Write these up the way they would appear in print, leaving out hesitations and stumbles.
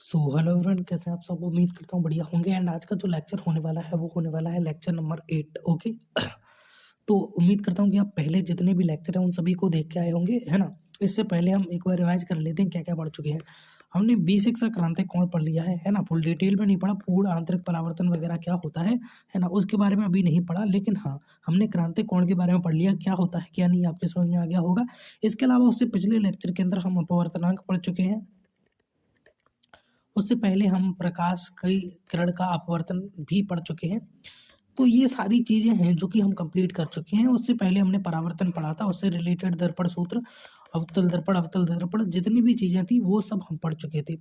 So hello everyone, कैसे हैं आप सब। उम्मीद करता हूँ बढ़िया होंगे। एंड आज का जो लेक्चर होने वाला है वो होने वाला है लेक्चर नंबर 8। ओके। तो उम्मीद करता हूँ कि आप पहले जितने भी लेक्चर हैं उन सभी को देख के आए होंगे, है ना। इससे पहले हम एक बार रिवाइज कर लेते हैं क्या क्या पढ़ चुके हैं। हमने बेसिक सा क्रांतिक कोण पढ़ लिया है ना। फुल डिटेल में नहीं पढ़ा, पूर्ण आंतरिक परावर्तन वगैरह क्या होता है ना, उसके बारे में अभी नहीं पढ़ा। लेकिन हाँ, हमने क्रांतिक कोण के बारे में पढ़ लिया, क्या होता है क्या नहीं, आपके समझ में आ गया होगा। इसके अलावा उससे पिछले लेक्चर के अंदर हम अपवर्तनांक पढ़ चुके हैं। उससे पहले हम प्रकाश की किरण का अपवर्तन भी पढ़ चुके हैं। तो ये सारी चीजें हैं जो कि हम कंप्लीट कर चुके हैं। उससे पहले हमने परावर्तन पढ़ा था, उससे रिलेटेड दर्पण सूत्र, अवतल दर्पण जितनी भी चीजें थी वो सब हम पढ़ चुके थे।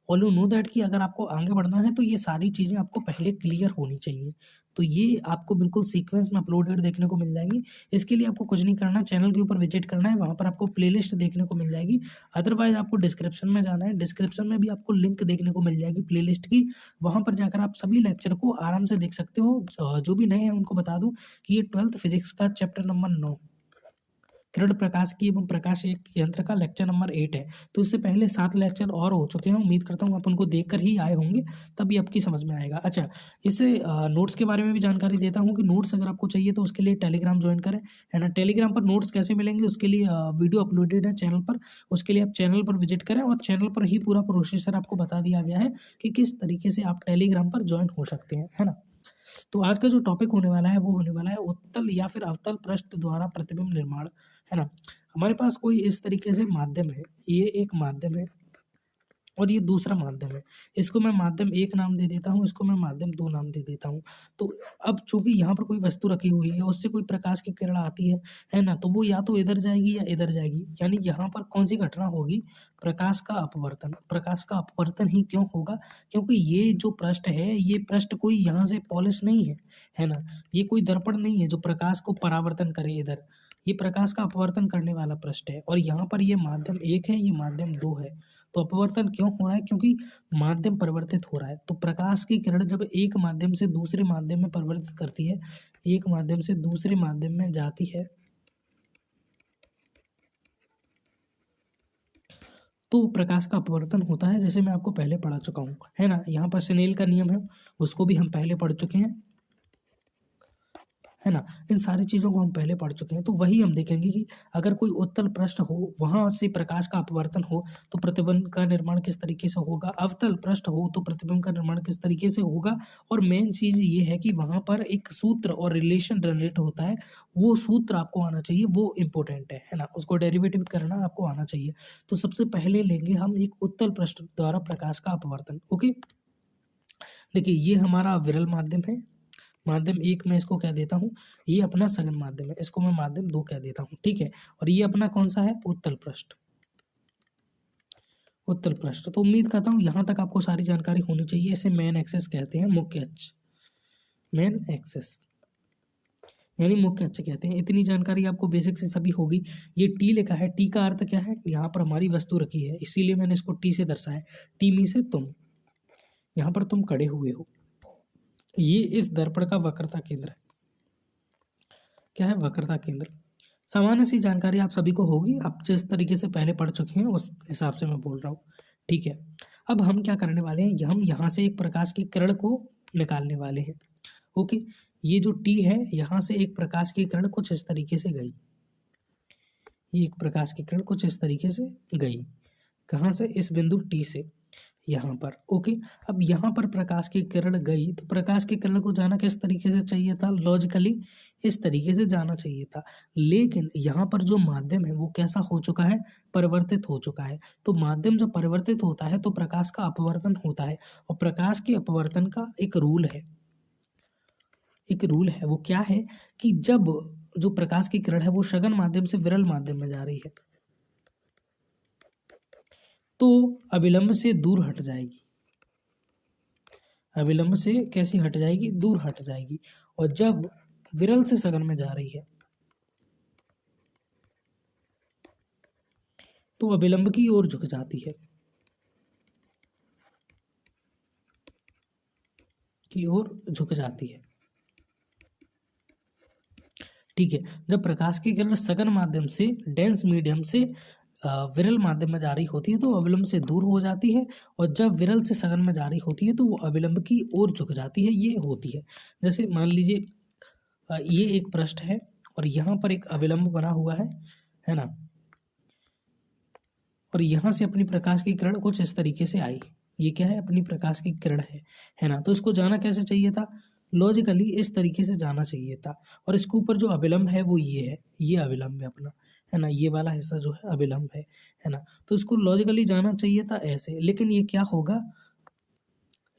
ऑल यू नो दैट कि अगर आपको आगे बढ़ना है तो ये सारी चीजें आपको पहले क्लियर होनी चाहिए। तो ये आपको बिल्कुल सीक्वेंस में अपलोडेड देखने को मिल जाएंगी। इसके लिए आपको कुछ नहीं करना, चैनल के ऊपर विजिट करना है, वहां पर आपको प्लेलिस्ट देखने को मिल जाएगी। अदरवाइज आपको डिस्क्रिप्शन में जाना है, डिस्क्रिप्शन में भी आपको लिंक देखने को मिल जाएगी प्लेलिस्ट की। वहां पर जाकर आप सभी लेक्चर को आराम से देख सकते हो। जो भी नए हैं उनको बता दूं कि ये 12th फिजिक्स का चैप्टर नंबर 9 किरण प्रकाश की एवं प्रकाश एक यंत्र का लेक्चर नंबर 8 है। तो इससे पहले 7 लेक्चर और हो चुके हैं, उम्मीद करता हूँ आप उनको देखकर ही आए होंगे, तभी आपकी समझ में आएगा। अच्छा, इससे नोट्स के बारे में भी जानकारी देता हूँ कि नोट्स अगर आपको चाहिए तो उसके लिए टेलीग्राम ज्वाइन करें, है ना। टेलीग्राम पर नोट्स कैसे मिलेंगे उसके लिए वीडियो अपलोडेड है चैनल पर। उसके लिए आप चैनल पर विजिट करें और चैनल पर ही पूरा प्रोसेसर आपको बता दिया गया है कि किस तरीके से आप टेलीग्राम पर ज्वाइन हो सकते हैं, है ना। तो आज का जो टॉपिक होने वाला है वो होने वाला है उत्तल या फिर अवतल पृष्ठ द्वारा प्रतिबिंब निर्माण, है ना। हमारे पास कोई इस तरीके से माध्यम है, ये एक माध्यम है और ये दूसरा माध्यम है। इसको मैं माध्यम 1 नाम दे देता हूँ, इसको मैं माध्यम 2 नाम दे देता हूँ। तो अब चूंकि यहाँ पर कोई वस्तु रखी हुई है, उससे कोई प्रकाश की किरण आती है ना, तो वो या तो इधर जाएगी या इधर जाएगी। यानी यहाँ पर कौन सी घटना होगी, प्रकाश का अपवर्तन। प्रकाश का अपवर्तन ही क्यों होगा, क्योंकि ये जो पृष्ठ है, ये पृष्ठ कोई यहाँ से पॉलिश नहीं है ना। ये कोई दर्पण नहीं है जो प्रकाश को परावर्तन करे इधर। ये प्रकाश का अपवर्तन करने वाला पृष्ठ है और यहाँ पर ये माध्यम 1 है, ये माध्यम 2 है। तो अपवर्तन क्यों हो रहा है, क्योंकि माध्यम परिवर्तित हो रहा है। तो प्रकाश की किरण जब एक माध्यम से दूसरे माध्यम में परिवर्तित करती है, एक माध्यम से दूसरे माध्यम में जाती है, तो प्रकाश का अपवर्तन होता है, जैसे मैं आपको पहले पढ़ा चुका हूँ, है ना। यहाँ पर स्नेल का नियम है, उसको भी हम पहले पढ़ चुके हैं, है ना। इन सारी चीज़ों को हम पहले पढ़ चुके हैं। तो वही हम देखेंगे कि अगर कोई उत्तल पृष्ठ हो, वहां से प्रकाश का अपवर्तन हो, तो प्रतिबिंब का निर्माण किस तरीके से होगा। अवतल पृष्ठ हो तो प्रतिबिंब का निर्माण किस तरीके से होगा। और मेन चीज़ ये है कि वहां पर एक सूत्र और रिलेशन जनरेट होता है, वो सूत्र आपको आना चाहिए, वो इम्पोर्टेंट है ना। उसको डेरिवेटिव करना आपको आना चाहिए। तो सबसे पहले लेंगे हम एक उत्तल पृष्ठ द्वारा प्रकाश का अपवर्तन। ओके, देखिए ये हमारा विरल माध्यम है, माध्यम 1 में इसको कह देता हूँ। ये अपना सघन माध्यम है, इसको मैं माध्यम 2 कह देता हूँ, ठीक है। और ये अपना कौन सा है, उत्तल पृष्ठ। उत्तल पृष्ठ। तो उम्मीद करता हूँ यहाँ तक आपको सारी जानकारी होनी चाहिए। इसे मेन एक्सेस कहते हैं, मुख्य अक्ष, मेन एक्सेस यानी मुख्य अक्ष कहते हैं। इतनी जानकारी आपको बेसिक से सभी होगी। ये टी लिखा है, टी का अर्थ क्या है, यहाँ पर हमारी वस्तु रखी है, इसीलिए मैंने इसको टी से दर्शाया। टी में से तुम, यहाँ पर तुम खड़े हुए हो। ये इस दर्पण का वक्रता केंद्र है। क्या है, वक्रता केंद्र। सामान्य सी जानकारी आप सभी को होगी, आप जिस तरीके से पहले पढ़ चुके हैं उस हिसाब से मैं बोल रहा हूँ, ठीक है। अब हम क्या करने वाले हैं, हम यहाँ से एक प्रकाश की किरण को निकालने वाले हैं। ओके, ये जो टी है, यहाँ से एक प्रकाश की किरण कुछ इस तरीके से गई। ये एक प्रकाश की किरण कुछ इस तरीके से गई, कहाँ से, इस बिंदु टी से यहाँ पर। ओके, अब यहाँ पर प्रकाश की किरण गई, तो प्रकाश की किरण को जाना किस तरीके से चाहिए था, लॉजिकली इस तरीके से जाना चाहिए था। लेकिन यहाँ पर जो माध्यम है वो कैसा हो चुका है, परिवर्तित हो चुका है। तो माध्यम जब परिवर्तित होता है तो प्रकाश का अपवर्तन होता है। और प्रकाश के अपवर्तन का एक रूल है, एक रूल है। वो क्या है कि जब जो प्रकाश की किरण है वो सघन माध्यम से विरल माध्यम में जा रही है, तो अविलंब से दूर हट जाएगी। अविलंब से कैसी हट जाएगी, दूर हट जाएगी। और जब विरल से सघन में जा रही है तो अविलंब की ओर झुक जाती है, की ओर झुक जाती है, ठीक है। जब प्रकाश की किरण सघन माध्यम से, डेंस मीडियम से विरल माध्यम में जारी होती है तो अविलंब से दूर हो जाती है, और जब विरल से सघन में जारी होती है तो वो अविलंब की ओर झुक जाती है, ये होती है। जैसे मान लीजिए ये एक पृष्ठ है और यहाँ पर एक अविलंब बना हुआ है ना, और यहाँ से अपनी प्रकाश की किरण कुछ इस तरीके से आई। ये क्या है? अपनी प्रकाश की किरण है ना। तो इसको जाना कैसे चाहिए था? लॉजिकली इस तरीके से जाना चाहिए था, और इसके ऊपर जो अविलंब है वो ये है, ये अविलंब है अपना, है ना। ये वाला हिस्सा जो है अविलंब है ना। तो इसको लॉजिकली जाना चाहिए था ऐसे, लेकिन ये क्या होगा,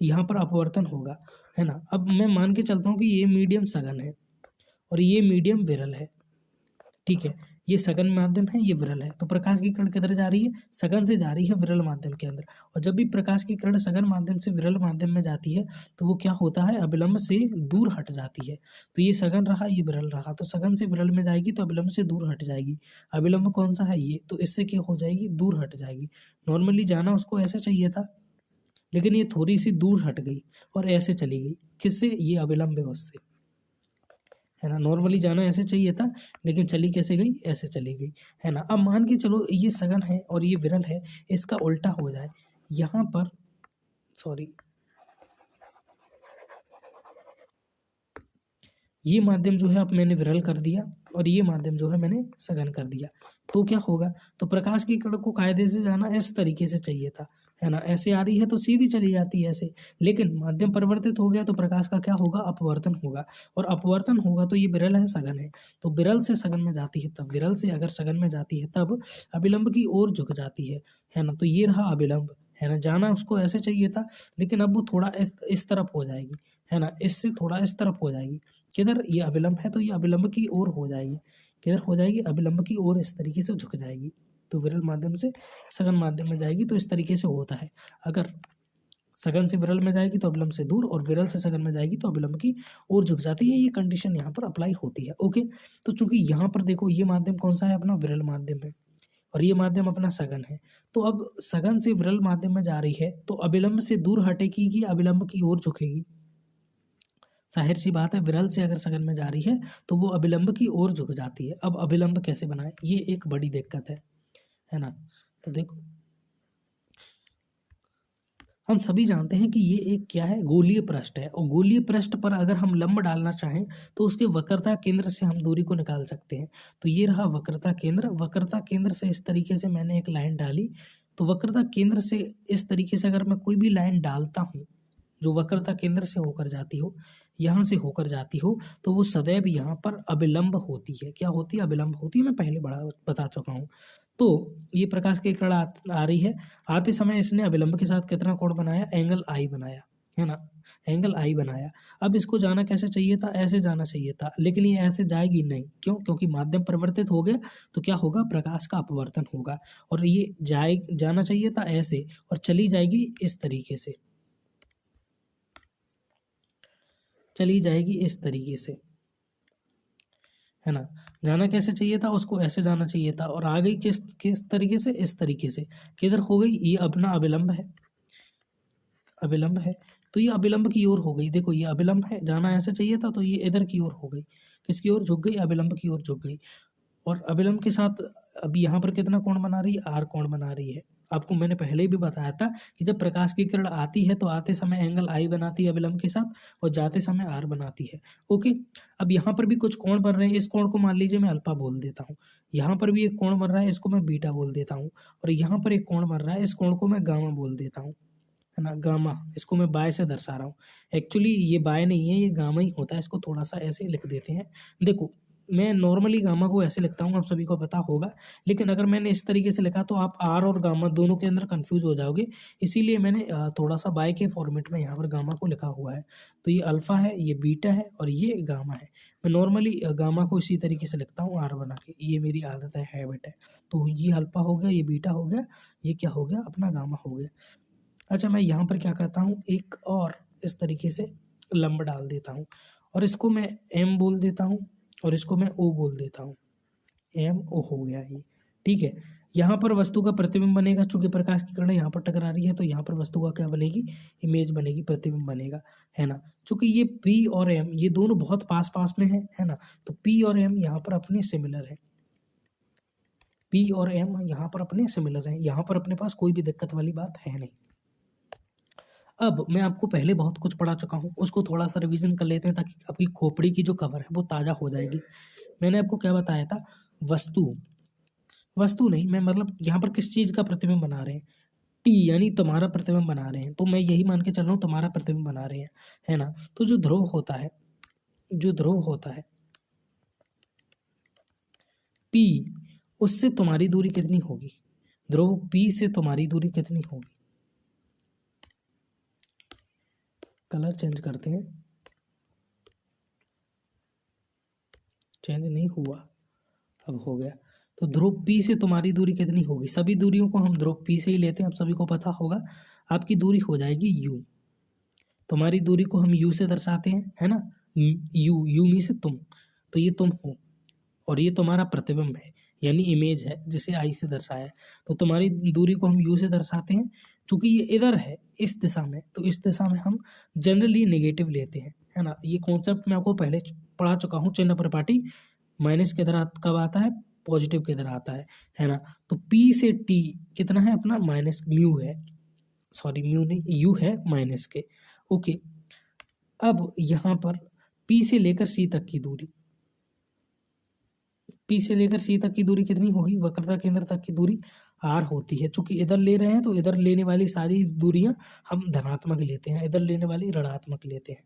यहाँ पर अपवर्तन होगा, है ना। अब मैं मान के चलता हूँ कि ये मीडियम सघन है और ये मीडियम विरल है, ठीक है। ये सघन माध्यम है, ये विरल है, तो प्रकाश की किरण किधर जा रही है? सघन से जा रही है विरल माध्यम के अंदर। और जब भी प्रकाश की किरण सघन माध्यम से विरल माध्यम में जाती है तो वो क्या होता है? अविलंब से दूर हट जाती है। तो ये सघन रहा, ये विरल रहा, तो सघन से विरल में जाएगी तो अविलंब से दूर हट जाएगी। अविलंब कौन सा है? ये, तो इससे क्या हो जाएगी? दूर हट जाएगी। नॉर्मली जाना उसको ऐसे चाहिए था, लेकिन ये थोड़ी सी दूर हट गई और ऐसे चली गई। किससे? ये अविलंब है उससे, है ना। नॉर्मली जाना ऐसे चाहिए था, लेकिन चली कैसे गई? ऐसे चली गई, है ना। अब मान के चलो ये सघन है और ये विरल है, इसका उल्टा हो जाए यहाँ पर, सॉरी, ये माध्यम जो है अब मैंने विरल कर दिया और ये माध्यम जो है मैंने सघन कर दिया, तो क्या होगा? तो प्रकाश की किरण को कायदे से जाना इस तरीके से चाहिए था, है ना। ऐसे आ रही है तो सीधी चली जाती है ऐसे, लेकिन माध्यम परिवर्तित हो गया तो प्रकाश का क्या होगा? अपवर्तन होगा, और अपवर्तन होगा तो ये विरल है, सघन है, तो विरल से सघन में जाती है तब, विरल से अगर सघन में जाती है तब अविलंब की ओर झुक जाती है ना। तो ये रहा अविलंब, है ना। जाना उसको ऐसे चाहिए था, लेकिन अब वो थोड़ा इस तरफ हो जाएगी, है ना, इससे थोड़ा इस तरफ हो जाएगी। किधर? ये अविलंब है तो ये अविलंब की ओर हो जाएगी। किधर हो जाएगी? अविलंब की ओर इस तरीके से झुक जाएगी। तो विरल माध्यम से सघन माध्यम में जाएगी तो इस तरीके से होता है। अगर सघन से विरल में जाएगी तो अविलंब से दूर, और विरल से सघन में जाएगी तो अविलंब की ओर झुक जाती है। ये कंडीशन यहाँ पर अप्लाई होती है। ओके, तो चूंकि यहाँ पर देखो ये माध्यम कौन सा है? अपना विरल माध्यम है, और ये माध्यम अपना सघन है। तो अब सघन से विरल माध्यम में जा रही है तो अविलंब से दूर हटेगी कि अविलंब की ओर झुकेगी? जाहिर सी बात है, विरल से अगर सघन में जा रही है तो वो अविलंब की ओर झुक जाती है। अब अविलंब कैसे बनाए? ये एक बड़ी दिक्कत है ना। तो देखो, हम सभी जानते हैं कि ये एक क्या है? गोलीय पृष्ठ है, और गोलीय पृष्ठ पर अगर हम लंब डालना चाहें तो उसके वक्रता केंद्र से हम दूरी को निकाल सकते हैं। तो ये रहा वक्रता केंद्र, वक्रता केंद्र से इस तरीके से मैंने एक लाइन डाली, तो वक्रता केंद्र से इस तरीके से अगर मैं कोई भी लाइन डालता हूँ जो वक्रता केंद्र से होकर जाती हो, यहाँ से होकर जाती हो, तो वो सदैव यहाँ पर अविलंब होती है। क्या होती है? अविलंब होती है। मैं पहले बड़ा बता चुका हूँ। तो ये प्रकाश की किरण आ रही है, आते समय इसने अविलंब के साथ कितना कोण बनाया? एंगल आई बनाया, है ना, एंगल आई बनाया। अब इसको जाना कैसे चाहिए था? ऐसे जाना चाहिए था, लेकिन ये ऐसे जाएगी नहीं। क्यों? क्योंकि माध्यम परिवर्तित हो गया तो क्या होगा? प्रकाश का अपवर्तन होगा, और ये जाना चाहिए था ऐसे, और चली जाएगी इस तरीके से, चली जाएगी इस तरीके से, है ना। जाना कैसे चाहिए था? उसको ऐसे जाना चाहिए था, और आ गई किस किस तरीके से? इस तरीके से। किधर हो गई? ये अपना अविलंब है, अविलंब है, तो ये अविलंब की ओर हो गई। देखो ये अविलंब है, जाना ऐसे चाहिए था तो ये इधर की ओर हो गई। किसकी ओर झुक गई? अविलंब की ओर झुक गई। और अविलंब के साथ अब यहाँ पर कितना कोण बना रही है? आर कोण बना रही है। आपको मैंने पहले ही भी बताया था कि जब प्रकाश की किरण आती है तो आते समय एंगल आई बनाती है अविलंब के साथ, और जाते समय आर बनाती है। ओके, अब यहाँ पर भी कुछ कोण बन रहे हैं। इस कोण को मान लीजिए मैं अल्फा बोल देता हूँ। यहाँ पर भी एक कोण बन रहा है, इसको मैं बीटा बोल देता हूँ। और यहाँ पर एक कोण बन रहा है, इस कोण को मैं गामा बोल देता हूँ, है ना, गामा। इसको मैं बाय से दर्शा रहा हूँ। एक्चुअली ये बाय नहीं है, ये गामा ही होता है। इसको थोड़ा सा ऐसे लिख देते हैं। देखो, मैं नॉर्मली गामा को ऐसे लिखता हूँ, आप सभी को पता होगा, लेकिन अगर मैंने इस तरीके से लिखा तो आप आर और गामा दोनों के अंदर कंफ्यूज हो जाओगे। इसीलिए मैंने थोड़ा सा बाय के फॉर्मेट में यहाँ पर गामा को लिखा हुआ है। तो ये अल्फा है, ये बीटा है, और ये गामा है। मैं नॉर्मली गामा को इसी तरीके से लिखता हूँ, आर बना के। ये मेरी आदत है, हैबिट है। तो ये अल्फा हो गया, ये बीटा हो गया, ये क्या हो गया? अपना गामा हो गया। अच्छा, मैं यहाँ पर क्या करता हूँ? एक और इस तरीके से लंब डाल देता हूँ, और इसको मैं एम बोल देता हूँ, और इसको मैं ओ बोल देता हूँ। एम ओ हो गया ये, ठीक है। यहाँ पर वस्तु का प्रतिबिंब बनेगा, चूंकि प्रकाश की किरणें यहाँ पर टकरा रही है तो यहाँ पर वस्तु का क्या बनेगी? इमेज बनेगी, प्रतिबिंब बनेगा, है ना। चूंकि ये पी और एम ये दोनों बहुत पास पास में है ना, तो पी और एम यहाँ पर अपने सिमिलर है। पी और एम यहाँ पर अपने सिमिलर हैं, यहाँ पर अपने पास कोई भी दिक्कत वाली बात है नहीं। अब मैं आपको पहले बहुत कुछ पढ़ा चुका हूँ, उसको थोड़ा सा रिवीजन कर लेते हैं ताकि आपकी खोपड़ी की जो कवर है वो ताज़ा हो जाएगी। मैंने आपको क्या बताया था, वस्तु नहीं, मैं मतलब यहाँ पर किस चीज़ का प्रतिबिंब बना रहे हैं, टी यानी तुम्हारा प्रतिबिंब बना रहे हैं, तो मैं यही मान के चल रहा हूँ तुम्हारा प्रतिबिंब बना रहे हैं, है ना। तो जो ध्रुव होता है पी, उससे तुम्हारी दूरी कितनी होगी, ध्रुव पी से तुम्हारी दूरी कितनी होगी। कलर चेंज करते हैं, चेंज नहीं हुआ, अब हो गया। तो ध्रुव पी से तुम्हारी दूरी कितनी होगी, सभी दूरियों को हम ध्रुव पी से ही लेते हैं, आप सभी को पता होगा। आपकी दूरी हो जाएगी यू, तुम्हारी दूरी को हम यू से दर्शाते हैं, है ना। यू मी से तुम, तो ये तुम हो और ये तुम्हारा प्रतिबिंब है यानी इमेज है जिसे आई से दर्शाया है। तो तुम्हारी दूरी को हम यू से दर्शाते हैं, चूंकि ये इधर है इस दिशा में, तो इस दिशा में हम जनरली नेगेटिव लेते हैं, है ना। ये कॉन्सेप्ट मैं आपको पहले पढ़ा चुका हूँ। चिन्ह परिपाटी माइनस किधर कब आता है, पॉजिटिव किधर आता है ना। तो पी से टी कितना है अपना, माइनस म्यू है, सॉरी म्यू नहीं, यू है माइनस के। ओके, अब यहाँ पर पी से लेकर सी तक की दूरी, पी से लेकर सी तक की दूरी कितनी होगी, वक्रता केंद्र तक की दूरी आर होती है। चूंकि इधर ले रहे हैं तो इधर लेने वाली सारी दूरियां हम धनात्मक लेते हैं, इधर लेने वाली ऋणात्मक लेते हैं,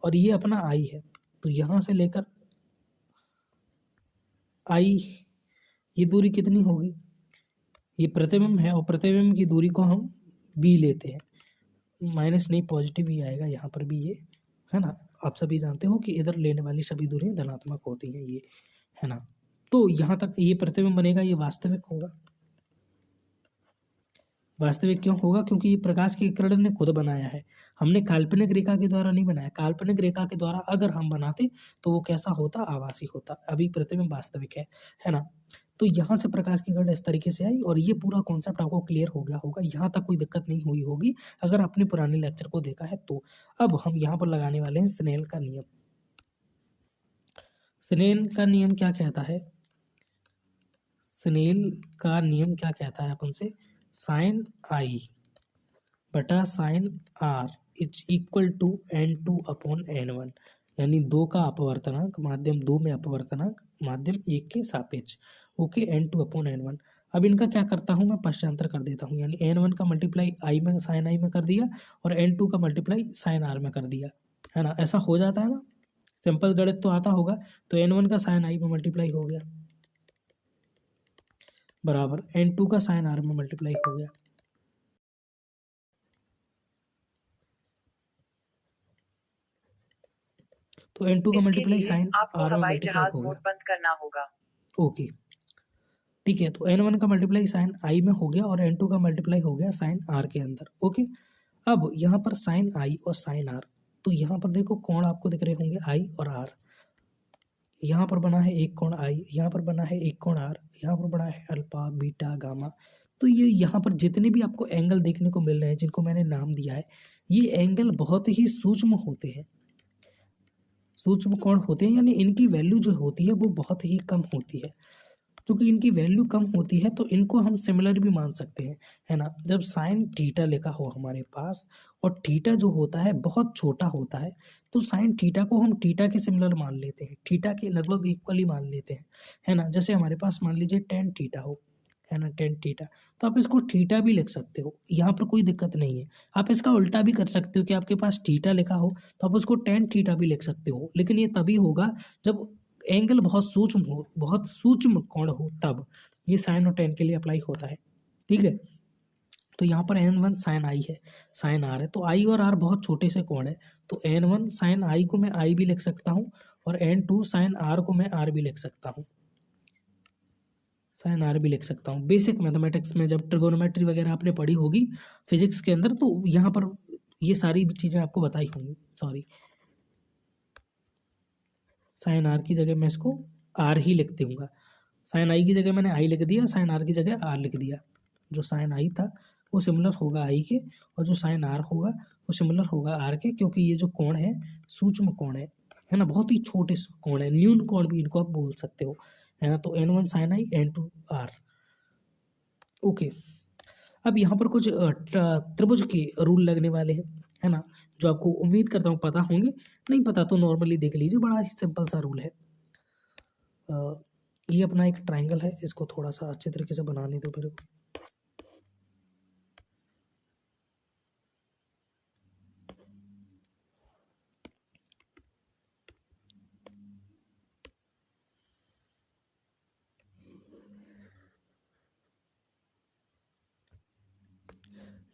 और ये अपना आई है। तो यहाँ से लेकर आई, ये दूरी कितनी होगी, ये प्रतिबिंब है और प्रतिबिंब की दूरी को हम बी लेते हैं, माइनस नहीं पॉजिटिव ही आएगा यहाँ पर भी, ये है ना। आप सभी जानते हो कि इधर लेने वाली सभी दूरियां धनात्मक होती हैं, ये है ना। तो यहाँ तक ये प्रतिबिंब बनेगा, ये वास्तविक होगा। वास्तविक क्यों होगा, क्योंकि ये प्रकाश के किरण ने खुद बनाया है, हमने काल्पनिक रेखा के द्वारा नहीं बनाया। काल्पनिक रेखा के द्वारा अगर हम बनाते तो वो कैसा होता, आभासी होता। अभी प्रतिबिंब वास्तविक है ना। तो यहाँ से प्रकाश की किरण इस तरीके से आई और ये पूरा कॉन्सेप्ट आपको क्लियर हो गया होगा, यहाँ तक कोई दिक्कत नहीं हुई होगी अगर आपने पुराने लेक्चर को देखा है तो। अब हम यहाँ पर लगाने वाले हैं स्नेल का नियम। स्नेल का नियम क्या कहता है, स्नेल का नियम क्या कहता है अपन से, साइन आई बटा sine are is equal to n2 upon n1, यानी दो का अपवर्तनांक माध्यम दो में अपवर्तनांक माध्यम एक के सापेक्ष। Okay, n2 upon n1। अब इनका क्या करता हूँ मैं, पश्चांतर कर देता हूँ, यानी n1 का मल्टीप्लाई आई में साइन आई में कर दिया और n2 का मल्टीप्लाई साइन आर में कर दिया, है ना। ऐसा हो जाता है ना, सिंपल गणित तो आता होगा। तो n1 का साइन आई में मल्टीप्लाई हो गया बराबर n2 का साइन आर में मल्टीप्लाई हो गया। तो n2 का मल्टीप्लाई साइन आपको आर में हवाई मल्टीप्लाई जहाज हो मोड गया। बंद करना होगा। ओके ठीक है, तो n1 का मल्टीप्लाई साइन आई में हो गया और n2 का मल्टीप्लाई हो गया साइन आर के अंदर। ओके, अब यहाँ पर साइन आई और साइन आर, तो यहाँ पर देखो कोण आपको दिख रहे होंगे आई और आर। यहाँ पर बना है एक कोण आई, यहाँ पर बना है एक कोण आर, यहाँ पर बना है अल्फा बीटा गामा। तो ये यहाँ पर जितने भी आपको एंगल देखने को मिल रहे हैं जिनको मैंने नाम दिया है, ये एंगल बहुत ही सूक्ष्म होते हैं, सूक्ष्म कोण होते हैं, यानी इनकी वैल्यू जो होती है वो बहुत ही कम होती है। क्योंकि इनकी वैल्यू कम होती है तो इनको हम सिमिलर भी मान सकते हैं, है ना। जब साइन थीटा लिखा हो हमारे पास और थीटा जो होता है बहुत छोटा होता है, तो साइन थीटा को हम थीटा के सिमिलर मान लेते हैं, थीटा के लगभग इक्वली मान लेते हैं, है ना। जैसे हमारे पास मान लीजिए टेन थीटा हो, है ना, टेन थीटा, तो आप इसको थीटा भी लिख सकते हो, यहाँ पर कोई दिक्कत नहीं है। आप इसका उल्टा भी कर सकते हो कि आपके पास थीटा लिखा हो तो आप उसको टेन थीटा भी लिख सकते हो, लेकिन ये तभी होगा जब एंगल बहुत सूक्ष्म हो, बहुत सूक्ष्म कोण हो, तब ये साइन और टेन के लिए अप्लाई होता है। ठीक है, तो यहाँ पर n1 साइन आई है, साइन आर है, तो आई और आर बहुत छोटे से कोण है, तो n1 साइन आई को मैं आई भी लिख सकता हूँ और n2 साइन आर को मैं आर भी लिख सकता हूँ, साइन आर भी लिख सकता हूँ। बेसिक मैथमेटिक्स में जब ट्रिगोनोमेट्री वगैरह आपने पढ़ी होगी फिजिक्स के अंदर, तो यहाँ पर ये सारी चीज़ें आपको बताई होंगी। सॉरी, साइन आर की जगह मैं इसको आर ही लिख दूंगा, साइन आई की जगह मैंने आई लिख दिया, साइन आर की जगह आर लिख दिया। जो साइन आई था वो सिमिलर होगा आई के, और जो साइन आर होगा वो सिमिलर होगा आर के, क्योंकि ये जो कोण है सूक्ष्म कोण है ना, बहुत ही छोटे कोण है, न्यून कोण भी इनको आप बोल सकते हो, है ना। तो n1 sign I n2 are, okay, अब यहाँ पर कुछ त्रिभुज के रूल लगने वाले हैं, है ना, जो आपको उम्मीद करता हूँ पता होंगे, नहीं पता तो नॉर्मली देख लीजिए, बड़ा ही सिंपल सा रूल है। ये अपना एक ट्राइंगल है, इसको थोड़ा सा अच्छे तरीके से बनाने दो मेरे को।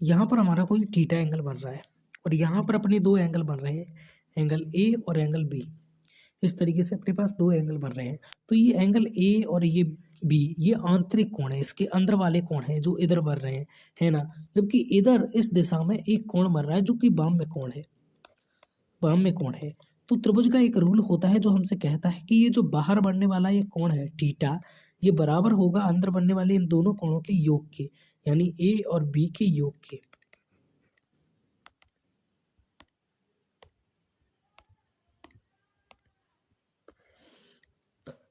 यहाँ पर हमारा कोई थीटा एंगल बन रहा है और यहाँ पर अपने दो एंगल बन रहे हैं, एंगल ए और एंगल बी। इस तरीके से अपने पास दो एंगल बन रहे हैं। तो ये एंगल ए और ये बी, ये आंतरिक कोण है, इसके अंदर वाले कोण हैं जो इधर बन रहे हैं, है ना। जबकि इधर इस दिशा में एक कोण बन रहा है जो कि वाम में कोण है, वाम में कोण है। तो त्रिभुज का एक रूल होता है जो हमसे कहता है कि ये जो बाहर बनने वाला ये कोण है थीटा, ये बराबर होगा अंदर बनने वाले इन दोनों कोणों के योग के, यानी ए और बी के योग के।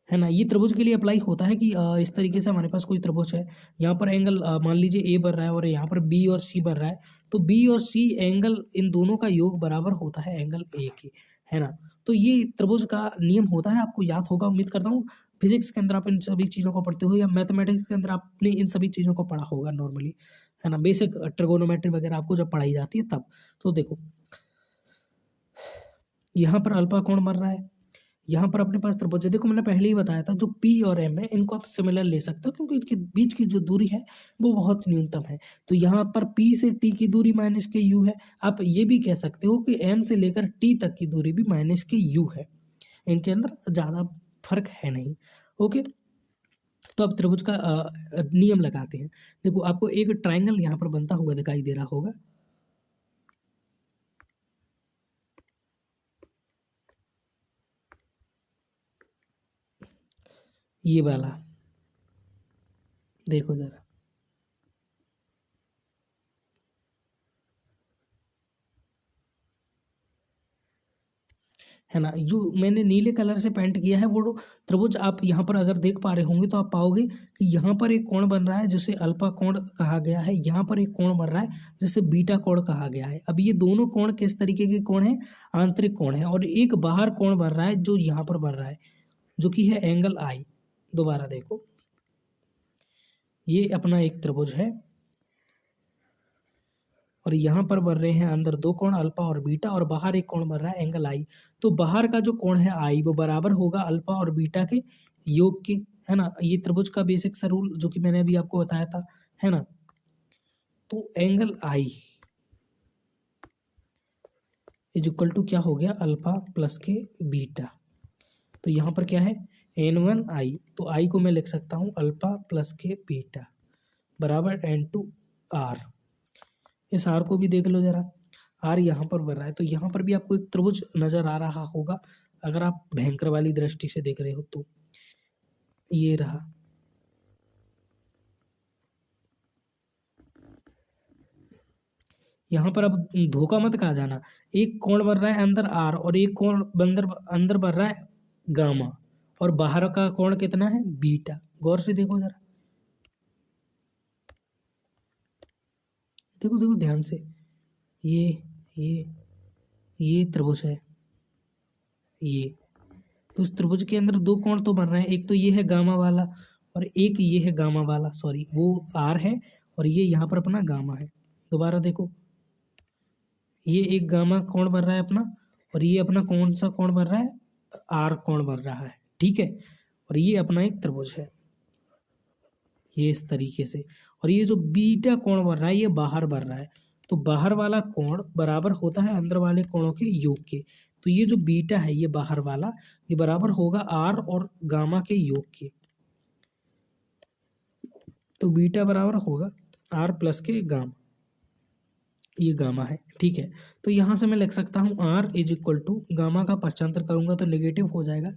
है ना, ये त्रिभुज के लिए अप्लाई होता है कि इस तरीके से हमारे पास कोई त्रिभुज है, यहाँ पर एंगल मान लीजिए ए बन रहा है और यहाँ पर बी और सी बन रहा है, तो बी और सी एंगल इन दोनों का योग बराबर होता है एंगल ए के, है ना। तो ये त्रिभुज का नियम होता है, आपको याद होगा उम्मीद करता हूँ। फिजिक्स के अंदर आप इन सभी चीज़ों को पढ़ते हो या मैथमेटिक्स के अंदर आपने इन सभी चीज़ों को पढ़ा होगा नॉर्मली, है ना, बेसिक ट्रिगोनोमेट्री वगैरह आपको जब पढ़ाई जाती है तब। तो देखो यहाँ पर अल्फा कोण बन रहा है, यहाँ पर अपने पास त्रिभुज है। देखो मैंने पहले ही बताया था, जो पी और एम है इनको आप सिमिलर ले सकते हो क्योंकि इनके बीच की जो दूरी है वो बहुत न्यूनतम है। तो यहाँ पर पी से टी की दूरी माइनस के यू है। आप ये भी कह सकते हो कि एम से लेकर टी तक की दूरी भी माइनस के यू है, इनके अंदर ज़्यादा फर्क है नहीं। ओके, तो अब त्रिभुज का नियम लगाते हैं। देखो आपको एक ट्राइंगल यहाँ पर बनता हुआ दिखाई दे रहा होगा, ये वाला, देखो जरा, है ना। जो मैंने नीले कलर से पेंट किया है वो त्रिभुज आप यहाँ पर अगर देख पा रहे होंगे तो आप पाओगे कि यहाँ पर एक कोण बन रहा है जिसे अल्फा कोण कहा गया है, यहाँ पर एक कोण बन रहा है जिसे बीटा कोण कहा गया है। अब ये दोनों कोण किस तरीके के कोण हैं, आंतरिक कोण है। और एक बाहर कोण बन रहा है जो यहाँ पर बन रहा है, जो कि है एंगल आई। दोबारा देखो, ये अपना एक त्रिभुज है और यहाँ पर बन रहे हैं अंदर दो कोण अल्फा और बीटा, और बाहर एक कोण बन रहा है एंगल आई। तो बाहर का जो कोण है आई वो बराबर होगा अल्फा और बीटा के योग के, है ना। ये त्रिभुज का बेसिक सा रूल जो कि मैंने अभी आपको बताया था, है ना। तो angle I is equal to क्या हो गया, अल्फा प्लस के बीटा। तो यहाँ पर क्या है, N1 आई, तो आई को मैं लिख सकता हूँ अल्फा प्लस के बीटा बराबर N2 आर। इस आर को भी देख लो जरा, आर यहाँ पर बन रहा है, तो यहाँ पर भी आपको एक त्रिभुज नजर आ रहा होगा अगर आप भयंकर वाली दृष्टि से देख रहे हो तो। ये रहा, यहाँ पर अब धोखा मत खा जाना, एक कोण बन रहा है अंदर आर और एक कोण अंदर अंदर बन रहा है गामा, और बाहर का कोण कितना है, बीटा। गौर से देखो जरा, देखो देखो ध्यान से, ये ये ये त्रिभुज है, ये, तो इस त्रिभुज के अंदर दो कोण तो बन रहे हैं, एक तो ये है गामा वाला और एक ये है गामा वाला, सॉरी वो आर है और ये यहाँ पर अपना गामा है। दोबारा देखो, ये एक गामा कोण बन रहा है अपना, और ये अपना कौन सा कोण बन रहा है, आर कोण बन रहा है, ठीक है। और ये अपना एक त्रिभुज है, ये इस तरीके से। और ये जो बीटा कोण बन रहा है ये बाहर बन रहा है, तो बाहर वाला कोण बराबर होता है अंदर वाले कोणों के योग के। तो ये जो बीटा है ये बाहर वाला, ये बराबर होगा आर और गामा के योग के। तो बीटा बराबर होगा आर प्लस के गामा, ये गामा है, ठीक है। तो यहाँ से मैं लिख सकता हूँ r is equal to, gamma का पक्षांतर करूंगा तो नेगेटिव हो जाएगा,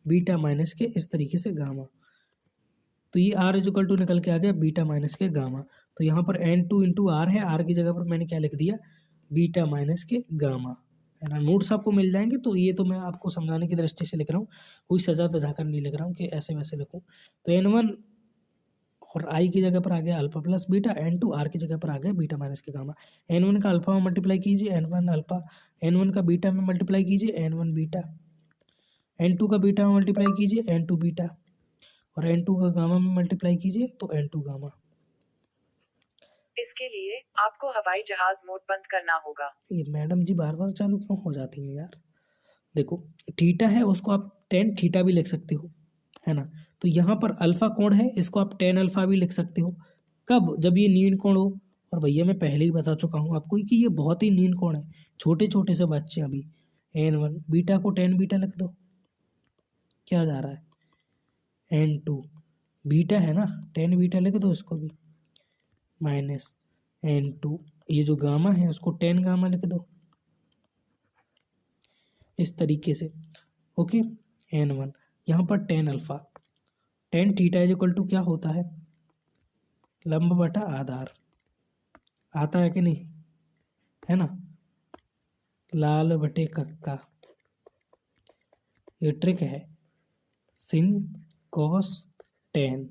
बीटा माइनस के इस तरीके से गामा। तो ये आर इज इक्वल टू निकल के आ गया बीटा माइनस के गामा। तो यहाँ पर N2 इंटू आर है, आर की जगह पर मैंने क्या लिख दिया, बीटा माइनस के गामा, है ना। नोट्स आपको मिल जाएंगे, तो ये तो मैं आपको समझाने की दृष्टि से लिख रहा हूँ, कोई सजा दजा कर नहीं लिख रहा हूँ कि ऐसे वैसे लिखूँ। तो N1 और आई की जगह पर आ गया alpha plus beta, N2 are की जगह पर आ गया बीटा माइनस के गामा। N1 का अल्फा में मल्टीप्लाई कीजिए N1 अल्फा, N1 का बीटा में मल्टीप्लाई कीजिए N1 बीटा, N2 का बीटा में मल्टीप्लाई कीजिए N2 बीटा, और N2 का गामा में मल्टीप्लाई कीजिए तो N2 गामा। इसके लिए आपको हवाई जहाज मोड बंद करना होगा। ये मैडम जी बार बार चालू क्यों हो जाती है यार। देखो थीटा है उसको आप टेन थीटा भी लिख सकते हो, है ना। तो यहाँ पर अल्फा कोण है, इसको आप टेन अल्फा भी लिख सकते हो। कब? जब ये नील कोण हो। और भैया मैं पहले ही बता चुका हूँ आपको कि ये बहुत ही नील कोण है। छोटे छोटे से बच्चे अभी N1 बीटा को टेन बीटा लिख दो, क्या जा रहा है N2 बीटा है ना, टेन बीटा लिख दो इसको भी, माइनस N2 ये जो गामा है उसको टेन गामा लिख दो इस तरीके से। ओके N1 यहाँ पर tan alpha, tan theta is equal to क्या होता है, लंब बटा आधार। आता है कि नहीं, है ना, लाल बटे कक्का। ये ट्रिक है, सिन कॉस टेन,